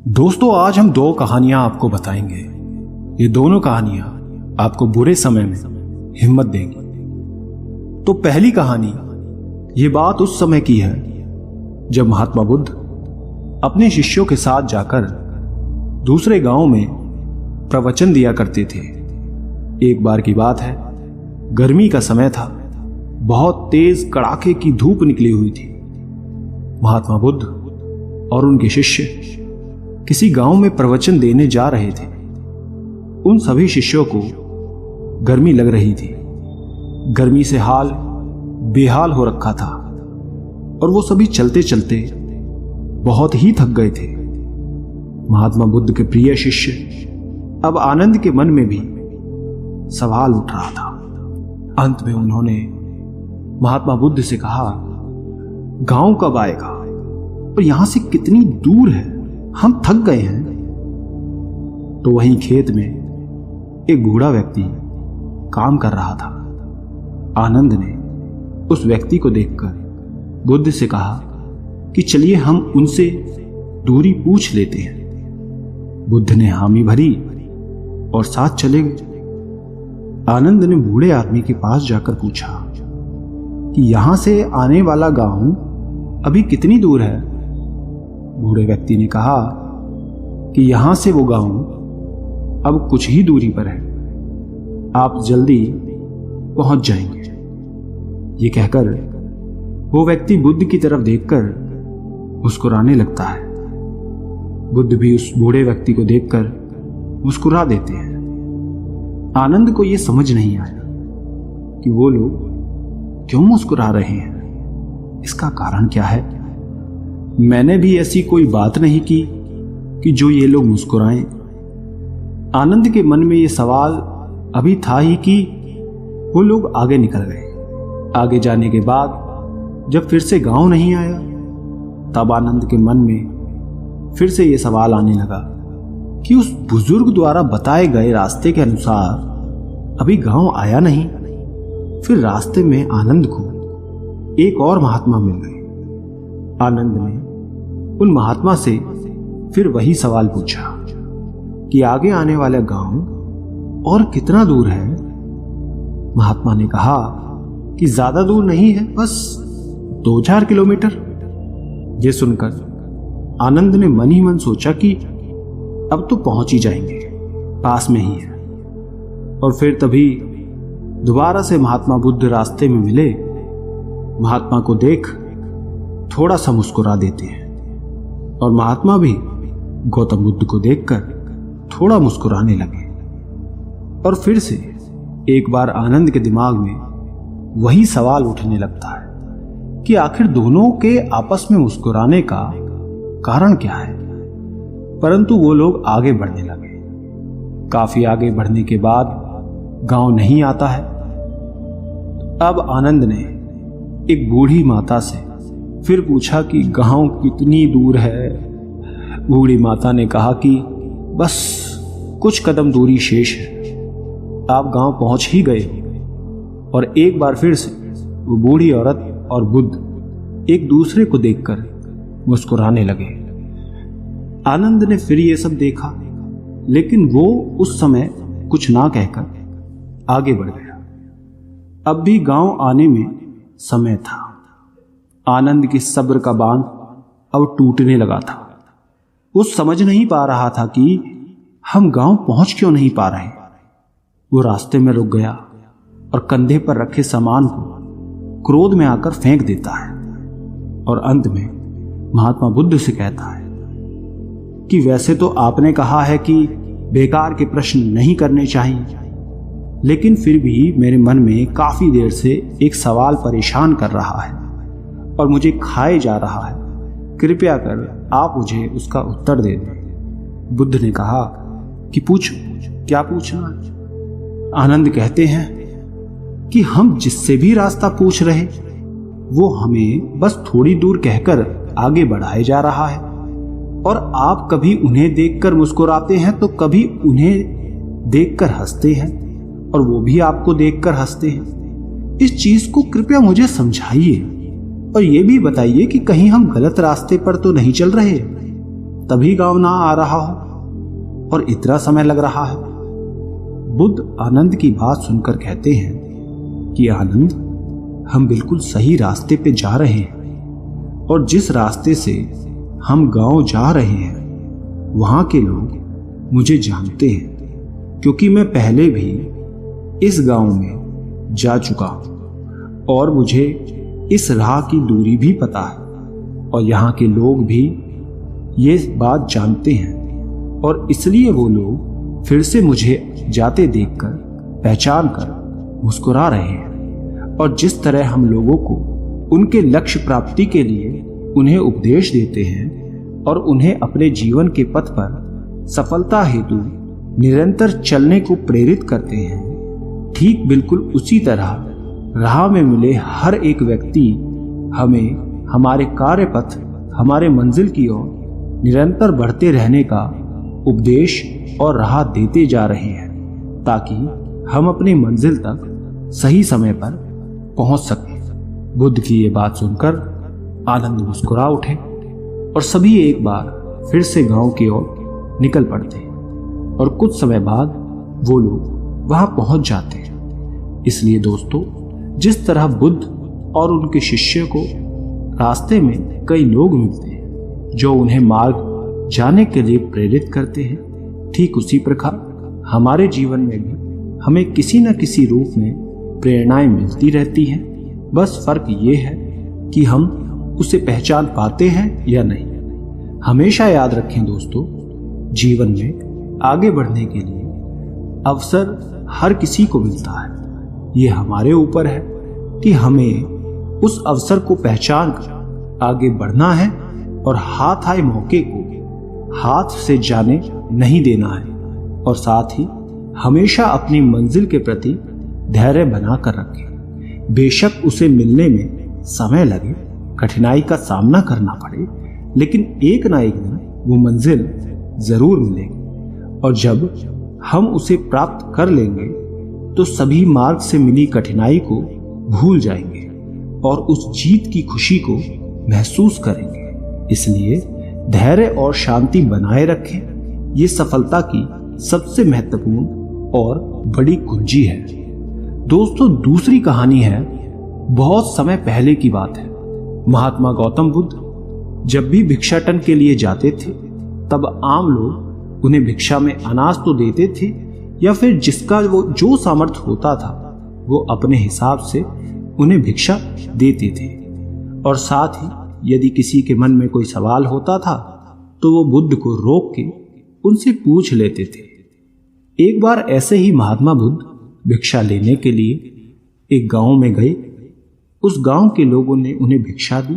दोस्तों, आज हम दो कहानियां आपको बताएंगे। ये दोनों कहानियां आपको बुरे समय में हिम्मत देंगी। तो पहली कहानी, ये बात उस समय की है जब महात्मा बुद्ध अपने शिष्यों के साथ जाकर दूसरे गांव में प्रवचन दिया करते थे। एक बार की बात है, गर्मी का समय था, बहुत तेज कड़ाके की धूप निकली हुई थी। महात्मा बुद्ध और उनके शिष्य किसी गांव में प्रवचन देने जा रहे थे। उन सभी शिष्यों को गर्मी लग रही थी। गर्मी से हाल बेहाल हो रखा था और वो सभी चलते चलते बहुत ही थक गए थे। महात्मा बुद्ध के प्रिय शिष्य अब आनंद के मन में भी सवाल उठ रहा था। अंत में उन्होंने महात्मा बुद्ध से कहा, गांव कब आएगा और यहां से कितनी दूर है, हम थक गए हैं। तो वहीं खेत में एक बूढ़ा व्यक्ति काम कर रहा था। आनंद ने उस व्यक्ति को देखकर बुद्ध से कहा कि चलिए हम उनसे दूरी पूछ लेते हैं। बुद्ध ने हामी भरी और साथ चले गए। आनंद ने बूढ़े आदमी के पास जाकर पूछा कि यहां से आने वाला गांव अभी कितनी दूर है। बूढ़े व्यक्ति ने कहा कि यहां से वो गांव अब कुछ ही दूरी पर है, आप जल्दी पहुंच जाएंगे। ये कहकर वो व्यक्ति बुद्ध की तरफ देखकर मुस्कुराने लगता है। बुद्ध भी उस बूढ़े व्यक्ति को देखकर मुस्कुरा देते हैं। आनंद को यह समझ नहीं आया कि वो लोग क्यों मुस्कुरा रहे हैं, इसका कारण क्या है। मैंने भी ऐसी कोई बात नहीं की कि जो ये लोग मुस्कुराएं। आनंद के मन में ये सवाल अभी था ही कि वो लोग आगे निकल गए। आगे जाने के बाद जब फिर से गांव नहीं आया, तब आनंद के मन में फिर से ये सवाल आने लगा कि उस बुजुर्ग द्वारा बताए गए रास्ते के अनुसार अभी गांव आया नहीं। फिर रास्ते में आनंद को एक और महात्मा मिल गए। आनंद ने उन महात्मा से फिर वही सवाल पूछा कि आगे आने वाला गांव और कितना दूर है। महात्मा ने कहा कि ज्यादा दूर नहीं है, बस 2-4 किलोमीटर। ये सुनकर आनंद ने मन ही मन सोचा कि अब तो पहुंच ही जाएंगे, पास में ही है। और फिर तभी दोबारा से महात्मा बुद्ध रास्ते में मिले। महात्मा को देख थोड़ा सा मुस्कुरा देते हैं और महात्मा भी गौतम बुद्ध को देखकर थोड़ा मुस्कुराने लगे। और फिर से एक बार आनंद के दिमाग में वही सवाल उठने लगता है कि आखिर दोनों के आपस में मुस्कुराने का कारण क्या है। परंतु वो लोग आगे बढ़ने लगे। काफी आगे बढ़ने के बाद गांव नहीं आता है। अब आनंद ने एक बूढ़ी माता से फिर पूछा कि गांव कितनी दूर है। बूढ़ी माता ने कहा कि बस कुछ कदम दूरी शेष है, आप गांव पहुंच ही गए। और एक बार फिर से वो बूढ़ी औरत और बुद्ध एक दूसरे को देखकर मुस्कुराने लगे। आनंद ने फिर ये सब देखा, लेकिन वो उस समय कुछ ना कहकर आगे बढ़ गया। अब भी गांव आने में समय था। आनंद की सब्र का बांध अब टूटने लगा था। वो समझ नहीं पा रहा था कि हम गांव पहुंच क्यों नहीं पा रहे। वो रास्ते में रुक गया और कंधे पर रखे सामान को क्रोध में आकर फेंक देता है और अंत में महात्मा बुद्ध से कहता है कि वैसे तो आपने कहा है कि बेकार के प्रश्न नहीं करने चाहिए, लेकिन फिर भी मेरे मन में काफी देर से एक सवाल परेशान कर रहा है और मुझे खाए जा रहा है। कृपया कर आप मुझे उसका उत्तर दे दें। बुद्ध ने कहा कि पूछो, क्या पूछना। आनंद कहते हैं कि हम जिससे भी रास्ता पूछ रहे वो हमें बस थोड़ी दूर कहकर आगे बढ़ाए जा रहा है, और आप कभी उन्हें देखकर मुस्कुराते हैं तो कभी उन्हें देखकर हंसते हैं, और वो भी आपको देखकर हंसते हैं। इस चीज को कृपया मुझे समझाइए और ये भी बताइए कि कहीं हम गलत रास्ते पर तो नहीं चल रहे। तभी गांव ना आ रहा हो और इतना समय लग रहा है। बुद्ध आनंद की बात सुनकर कहते हैं कि आनंद, हम बिल्कुल सही रास्ते पे जा रहे हैं और जिस रास्ते से हम गांव जा रहे हैं वहां के लोग मुझे जानते हैं, क्योंकि मैं पहले भी इस गांव में जा चुका हूं और मुझे इस राह की दूरी भी पता है और यहाँ के लोग भी ये बात जानते हैं और इसलिए वो लोग फिर से मुझे जाते देखकर पहचान कर मुस्कुरा रहे हैं। और जिस तरह हम लोगों को उनके लक्ष्य प्राप्ति के लिए उन्हें उपदेश देते हैं और उन्हें अपने जीवन के पथ पर सफलता हेतु निरंतर चलने को प्रेरित करते हैं, ठीक बिल्कुल उसी तरह राह में मिले हर एक व्यक्ति हमें हमारे कार्य पथ, हमारे मंजिल की ओर निरंतर बढ़ते रहने का उपदेश और राह देते जा रहे हैं ताकि हम अपनी मंजिल तक सही समय पर पहुंच सकें। बुद्ध की ये बात सुनकर आनंद मुस्कुरा उठे और सभी एक बार फिर से गांव की ओर निकल पड़ते हैं और कुछ समय बाद वो लोग वहां पहुंच जाते हैं। इसलिए दोस्तों, जिस तरह बुद्ध और उनके शिष्य को रास्ते में कई लोग मिलते हैं जो उन्हें मार्ग जाने के लिए प्रेरित करते हैं, ठीक उसी प्रकार हमारे जीवन में भी हमें किसी न किसी रूप में प्रेरणाएं मिलती रहती हैं। बस फर्क ये है कि हम उसे पहचान पाते हैं या नहीं। हमेशा याद रखें दोस्तों, जीवन में आगे बढ़ने के लिए अवसर हर किसी को मिलता है। ये हमारे ऊपर है कि हमें उस अवसर को पहचान कर आगे बढ़ना है और हाथ आए मौके को हाथ से जाने नहीं देना है और साथ ही हमेशा अपनी मंजिल के प्रति धैर्य बना कर रखें। बेशक उसे मिलने में समय लगे, कठिनाई का सामना करना पड़े, लेकिन एक ना एक दिन वो मंजिल जरूर मिलेगी और जब हम उसे प्राप्त कर लेंगे तो सभी मार्ग से मिली कठिनाई को भूल जाएंगे और उस जीत की खुशी को महसूस करेंगे। इसलिए धैर्य और शांति बनाए रखें। ये सफलता की सबसे महत्वपूर्ण और बड़ी कुंजी है। दोस्तों, दूसरी कहानी है, बहुत समय पहले की बात है। महात्मा गौतम बुद्ध जब भी भिक्षाटन के लिए जाते थे तब आम लोग उन्हें भिक्षा में अनाज तो देते थे या फिर जिसका वो जो सामर्थ्य होता था वो अपने हिसाब से उन्हें भिक्षा देते थे। और साथ ही यदि किसी के मन में कोई सवाल होता था तो वो बुद्ध को रोक के उनसे पूछ लेते थे। एक बार ऐसे ही महात्मा बुद्ध भिक्षा लेने के लिए एक गांव में गए। उस गांव के लोगों ने उन्हें भिक्षा दी।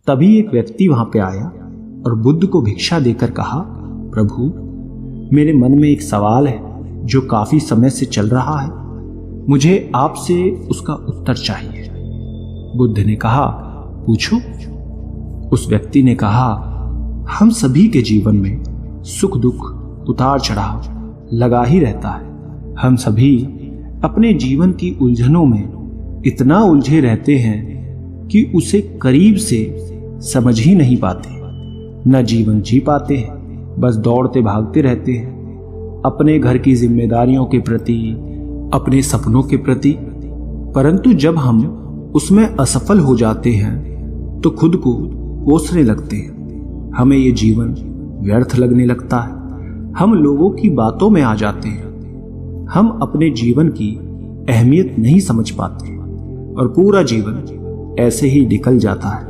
तभी एक व्यक्ति वहां पे आया और बुद्ध को भिक्षा देकर कहा, प्रभु, मेरे मन में एक सवाल है जो काफी समय से चल रहा है, मुझे आपसे उसका उत्तर चाहिए। बुद्ध ने कहा, पूछो। उस व्यक्ति ने कहा, हम सभी के जीवन में सुख दुख उतार चढ़ाव लगा ही रहता है। हम सभी अपने जीवन की उलझनों में इतना उलझे रहते हैं कि उसे करीब से समझ ही नहीं पाते, न जीवन जी पाते हैं, बस दौड़ते भागते रहते हैं अपने घर की जिम्मेदारियों के प्रति, अपने सपनों के प्रति। परंतु जब हम उसमें असफल हो जाते हैं तो खुद को कोसने लगते हैं। हमें ये जीवन व्यर्थ लगने लगता है। हम लोगों की बातों में आ जाते हैं। हम अपने जीवन की अहमियत नहीं समझ पाते और पूरा जीवन ऐसे ही निकल जाता है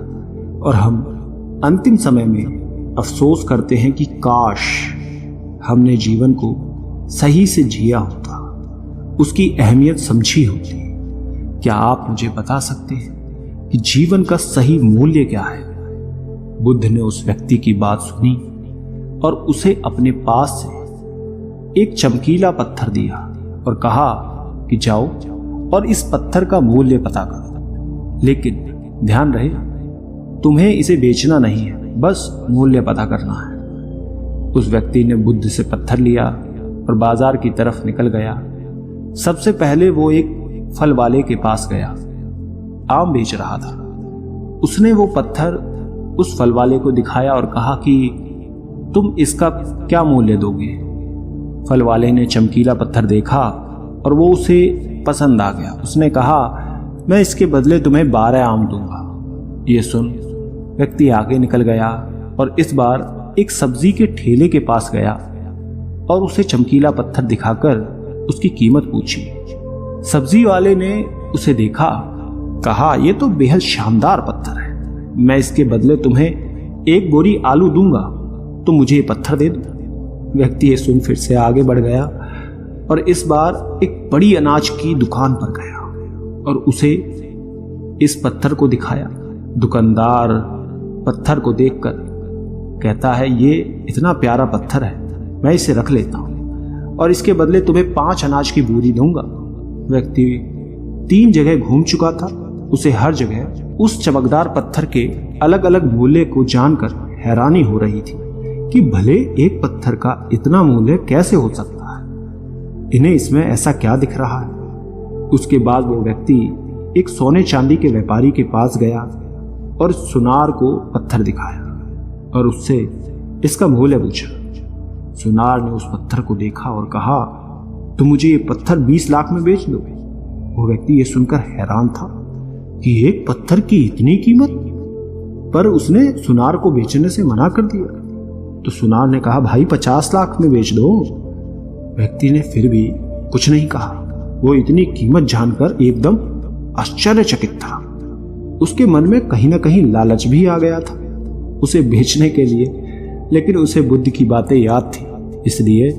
और हम अंतिम समय में अफसोस करते हैं कि काश हमने जीवन को सही से जिया होता, उसकी अहमियत समझी होती। क्या आप मुझे बता सकते हैं कि जीवन का सही मूल्य क्या है? बुद्ध ने उस व्यक्ति की बात सुनी और उसे अपने पास से एक चमकीला पत्थर दिया और कहा कि जाओ और इस पत्थर का मूल्य पता करो, लेकिन ध्यान रहे तुम्हें इसे बेचना नहीं है, बस मूल्य पता करना है। उस व्यक्ति ने बुद्ध से पत्थर लिया और बाजार की तरफ निकल गया। सबसे पहले वो एक फल वाले के पास गया, आम बेच रहा था। उसने वो पत्थर उस फल वाले को दिखाया और कहा कि तुम इसका क्या मूल्य दोगे? फल वाले ने चमकीला पत्थर देखा और वो उसे पसंद आ गया। उसने कहा, मैं इसके बदले तुम्हें 12 आम दूंगा। ये सुन व्यक्ति आगे निकल गया और इस बार एक सब्जी के ठेले के पास गया और उसे चमकीला पत्थर दिखाकर उसकी कीमत पूछी। सब्जी वाले ने उसे देखा, कहा, यह तो बेहद शानदार पत्थर है, मैं इसके बदले तुम्हें 1 बोरी आलू दूंगा, तो मुझे ये पत्थर दे दो। व्यक्ति ये सुन फिर से आगे बढ़ गया और इस बार एक बड़ी अनाज की दुकान पर गया और उसे इस पत्थर को दिखाया। दुकानदार पत्थर को देखकर कहता है, ये इतना प्यारा पत्थर है, मैं इसे रख लेता हूं और इसके बदले तुम्हें 5 अनाज की बोरी दूंगा। व्यक्ति 3 जगह घूम चुका था। उसे हर जगह उस चमकदार पत्थर के अलग अलग मूल्य को जानकर हैरानी हो रही थी कि भले एक पत्थर का इतना मूल्य कैसे हो सकता है, इन्हें इसमें ऐसा क्या दिख रहा है। उसके बाद वो व्यक्ति एक सोने चांदी के व्यापारी के पास गया और सुनार को पत्थर दिखाया और उससे इसका मूल्य पूछा। सुनार ने उस पत्थर को देखा और कहा, तुम मुझे ये पत्थर 20 लाख में बेच दो। वो व्यक्ति ये सुनकर हैरान था कि एक पत्थर की इतनी कीमत, पर उसने सुनार को बेचने से मना कर दिया। तो सुनार ने कहा, भाई 50 लाख में बेच दो। व्यक्ति ने फिर भी कुछ नहीं कहा। वो इतनी कीमत जानकर एकदम आश्चर्यचकित था। उसके मन में कहीं ना कहीं लालच भी आ गया था उसे बेचने के लिए, लेकिन उसे बुद्ध की बातें याद थी, इसलिए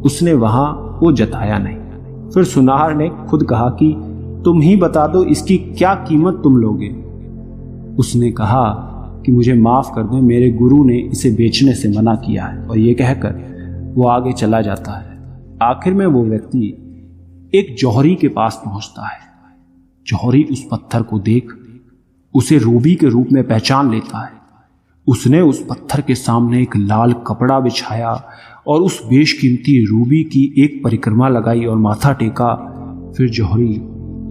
उसने वहां वो जताया नहीं। फिर सुनार ने खुद कहा कि तुम ही बता दो इसकी क्या कीमत तुम लोगे। उसने कहा कि मुझे माफ कर दें, मेरे गुरु ने इसे बेचने से मना किया है। और ये कहकर वो आगे चला जाता है। आखिर में वो व्यक्ति एक जौहरी के पास पहुंचता है। जौहरी उस पत्थर को देख उसे रूबी के रूप में पहचान लेता है। उसने उस पत्थर के सामने एक लाल कपड़ा बिछाया और उस बेशकीमती रूबी की एक परिक्रमा लगाई और माथा टेका। फिर जौहरी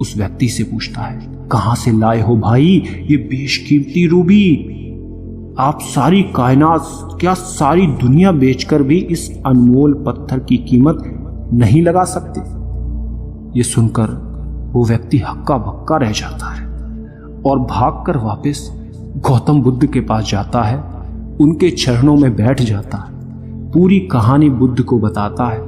उस व्यक्ति से पूछता है, कहां से लाए हो भाई ये बेशकीमती रूबी? आप सारी कायनात, क्या सारी दुनिया बेचकर भी इस अनमोल पत्थर की कीमत नहीं लगा सकते? ये सुनकर वो व्यक्ति हक्का बक्का रह जाता है और भागकर वापस गौतम बुद्ध के पास जाता है, उनके चरणों में बैठ जाता है, पूरी कहानी बुद्ध को बताता है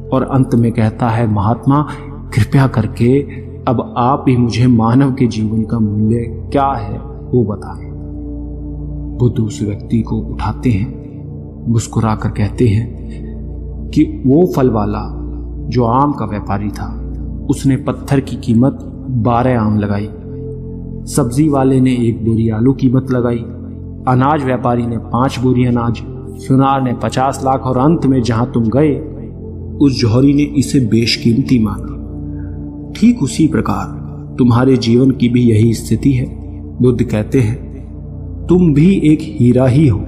और अंत में कहता है, महात्मा कृपया करके अब आप ही मुझे मानव के जीवन का मूल्य क्या है वो बताएं। बुद्ध उस व्यक्ति को उठाते हैं, मुस्कुराकर कहते हैं कि वो फल वाला जो आम का व्यापारी था, उसने पत्थर की कीमत 12 आम लगाई। सब्जी वाले ने 1 बोरी आलू कीमत लगाई। अनाज व्यापारी ने 5 बोरी अनाज। सुनार ने 50 लाख और अंत में जहां तुम गए उस जौहरी ने इसे बेशकीमती माना। ठीक उसी प्रकार तुम्हारे जीवन की भी यही स्थिति है। बुद्ध कहते हैं, तुम भी एक हीरा ही हो,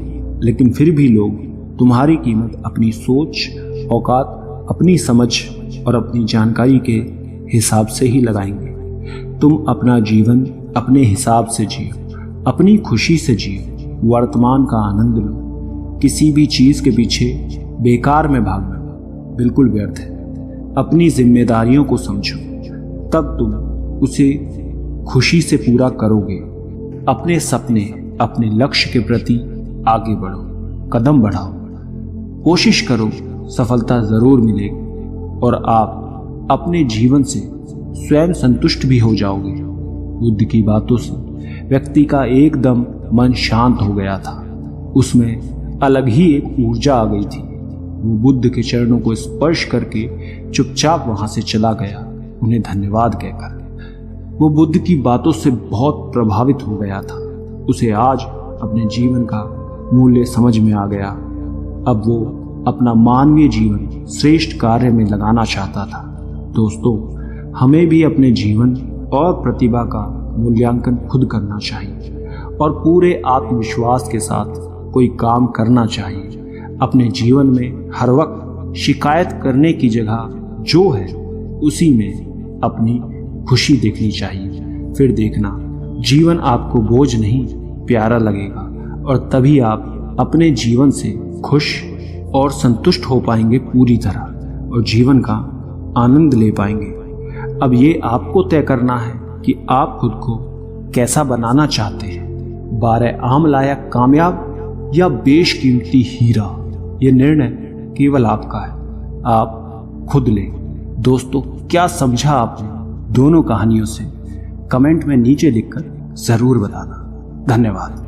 लेकिन फिर भी लोग तुम्हारी कीमत अपनी सोच, औकात, अपनी समझ और अपनी जानकारी के हिसाब से ही लगाएंगे। तुम अपना जीवन अपने हिसाब से जियो, अपनी खुशी से जियो, वर्तमान का आनंद लो। किसी भी चीज के पीछे बेकार में भागना बिल्कुल व्यर्थ है। अपनी जिम्मेदारियों को समझो, तब तुम उसे खुशी से पूरा करोगे। अपने सपने, अपने लक्ष्य के प्रति आगे बढ़ो, कदम बढ़ाओ, कोशिश करो, सफलता जरूर मिलेगी और आप अपने जीवन से स्वयं संतुष्ट भी हो जाओगे। बुद्ध की बातों से व्यक्ति का एकदम मन शांत हो गया था। उसमें अलग ही एक ऊर्जा आ गई थी। वो बुद्ध के चरणों को स्पर्श करके चुपचाप वहां से चला गया, उन्हें धन्यवाद कहकर। वो बुद्ध की बातों से बहुत प्रभावित हो गया था। उसे आज अपने जीवन का मूल्य समझ में आ गया। अब वो अपना मानवीय जीवन श्रेष्ठ कार्य में लगाना चाहता था। दोस्तों, हमें भी अपने जीवन और प्रतिभा का मूल्यांकन खुद करना चाहिए और पूरे आत्मविश्वास के साथ कोई काम करना चाहिए। अपने जीवन में हर वक्त शिकायत करने की जगह जो है उसी में अपनी खुशी देखनी चाहिए। फिर देखना जीवन आपको बोझ नहीं प्यारा लगेगा और तभी आप अपने जीवन से खुश और संतुष्ट हो पाएंगे पूरी तरह और जीवन का आनंद ले पाएंगे। अब ये आपको तय करना है कि आप खुद को कैसा बनाना चाहते हैं, 12 आम लायक कामयाब या बेशकीमती हीरा। ये निर्णय केवल आपका है, आप खुद लें। दोस्तों, क्या समझा आपने दोनों कहानियों से? कमेंट में नीचे लिखकर जरूर बताना। धन्यवाद।